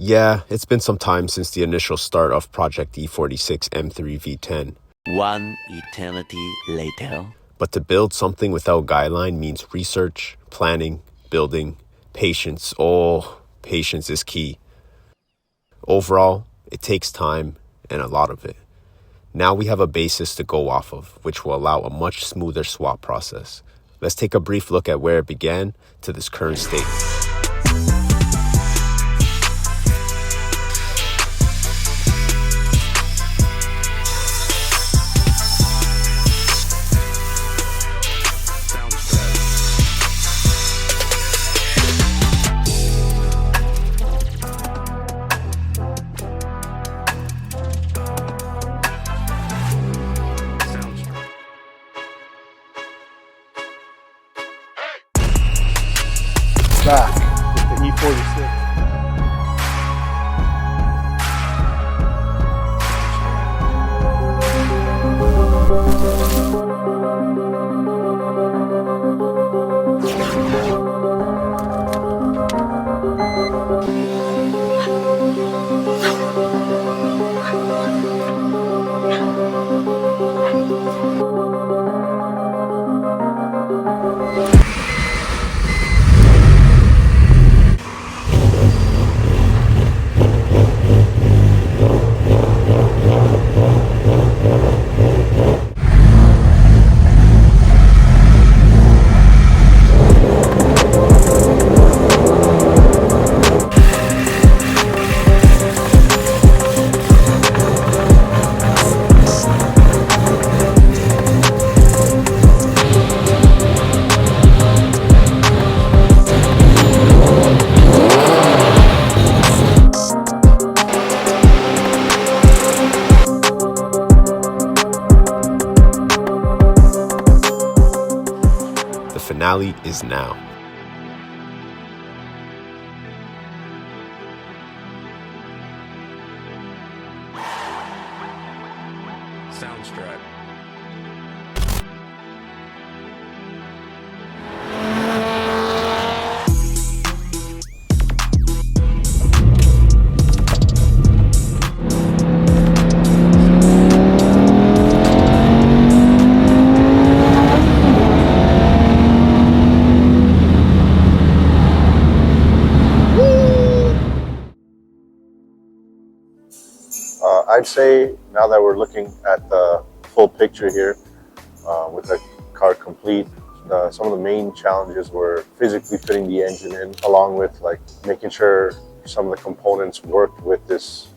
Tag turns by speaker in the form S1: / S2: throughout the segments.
S1: Yeah, it's been some time since the initial start of Project E46 M3 V10.
S2: One eternity later.
S1: But to build something without guideline means research, planning, building, patience. Oh, patience is key. Overall, it takes time and a lot of it. Now we have a basis to go off of, which will allow a much smoother swap process. Let's take a brief look at where it began to this current state.
S3: Back with the E46.
S1: The finale is now.
S4: Soundstripe.
S3: I'd say now that we're looking at the full picture here with the car complete, some of the main challenges were physically fitting the engine in, along with like making sure some of the components worked with this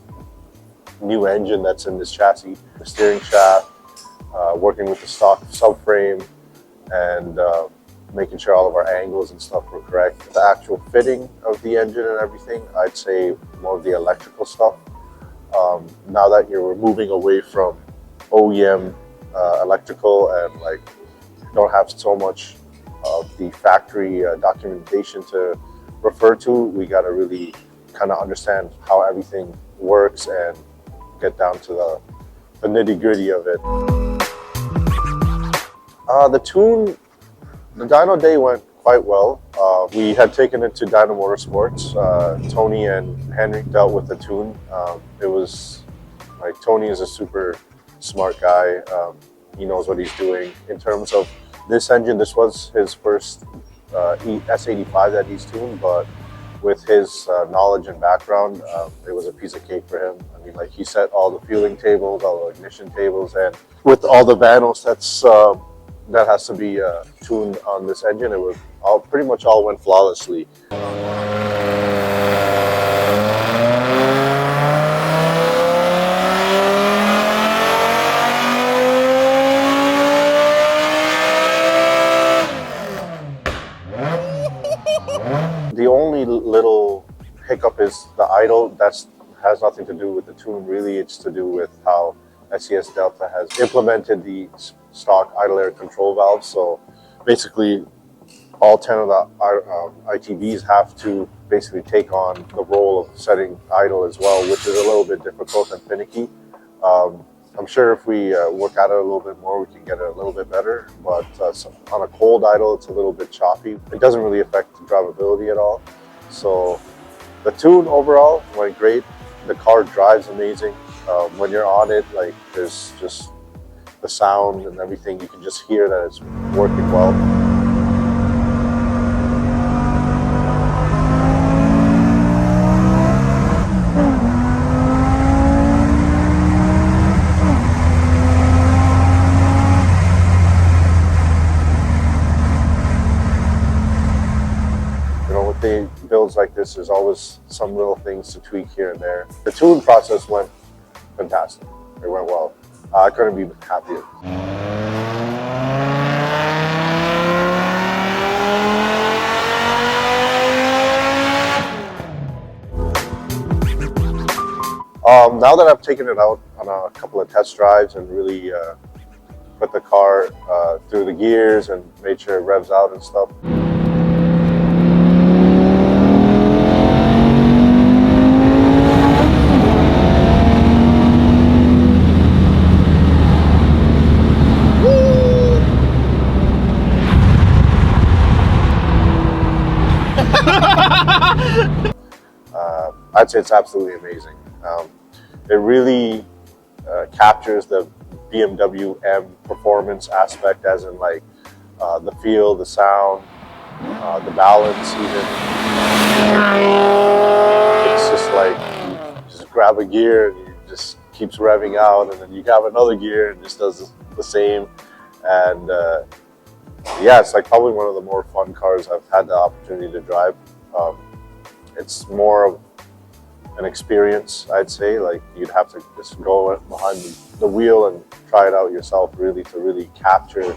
S3: new engine that's in this chassis. The steering shaft, working with the stock subframe, and making sure all of our angles and stuff were correct. The actual fitting of the engine and everything, I'd say more of the electrical stuff. Now that we're moving away from OEM electrical and like don't have so much of the factory documentation to refer to, we got to really kind of understand how everything works and get down to the nitty-gritty of it. The dyno day went quite well. We had taken it to Dyno Motorsports. Tony and Henry dealt with the tune. It was like, Tony is a super smart guy. He knows what he's doing. In terms of this engine, this was his first S85 that he's tuned, but with his knowledge and background, it was a piece of cake for him. I mean, like, he set all the fueling tables, all the ignition tables, and with all the vanos that has to be tuned on this engine, it was pretty much all went flawlessly. The only little hiccup is the idle. That has nothing to do with the tune, really. It's to do with how SES Delta has implemented the stock idle air control valves. So basically, all 10 of the ITVs have to basically take on the role of setting idle as well, which is a little bit difficult and finicky. I'm sure if we work at it a little bit more, we can get it a little bit better. But on a cold idle, it's a little bit choppy. It doesn't really affect drivability at all. So The tune overall went great. The car drives amazing. When you're on it, like there's just the sound and everything, you can just hear that it's working well. With builds like this, there's always some little things to tweak here and there. The tune process went fantastic. It went well. I couldn't be happier. Now that I've taken it out on a couple of test drives and really put the car through the gears and made sure it revs out and stuff, I'd say it's absolutely amazing. It really captures the BMW M performance aspect, as in like the feel, the sound, the balance even. It's just like you just grab a gear and it just keeps revving out, and then you grab another gear and it just does the same. And yeah, it's like probably one of the more fun cars I've had the opportunity to drive. It's more of an experience, I'd say. Like you'd have to just go behind the wheel and try it out yourself, really, to really capture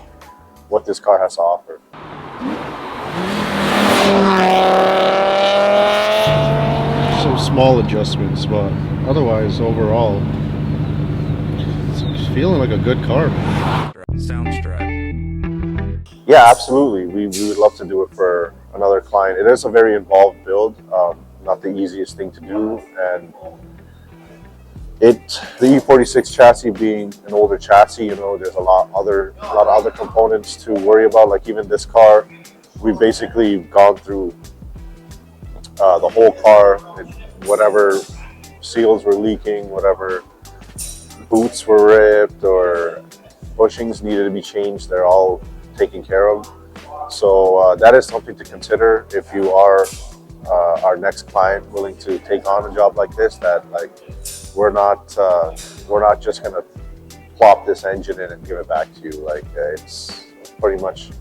S3: what this car has to offer.
S5: Some small adjustments, but otherwise, overall, it's feeling like a good car.
S4: Soundstripe.
S3: Yeah, absolutely. We would love to do it for another client. It is a very involved build. Not the easiest thing to do, and the E46 chassis being an older chassis, you know, there's a lot of other components to worry about. Like even this car, we've basically gone through the whole car, and whatever seals were leaking, whatever boots were ripped or bushings needed to be changed, they're all taken care of. So that is something to consider if you are our next client willing to take on a job like this. That like we're not just gonna plop this engine in and give it back to you. Like it's pretty much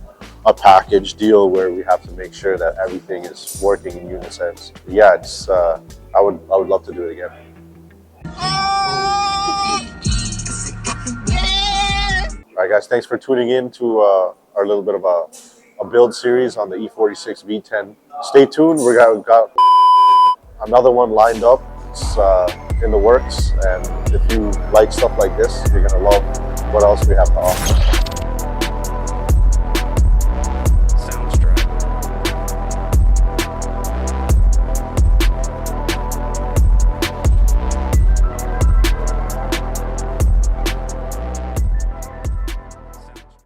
S3: a package deal where we have to make sure that everything is working in unison. Yeah, it's I would love to do it again. All right, guys, thanks for tuning in to our little bit of a build series on the E46 V10. Stay tuned. We got another one lined up. It's in the works, and if you like stuff like this, you're gonna love what else we have to offer.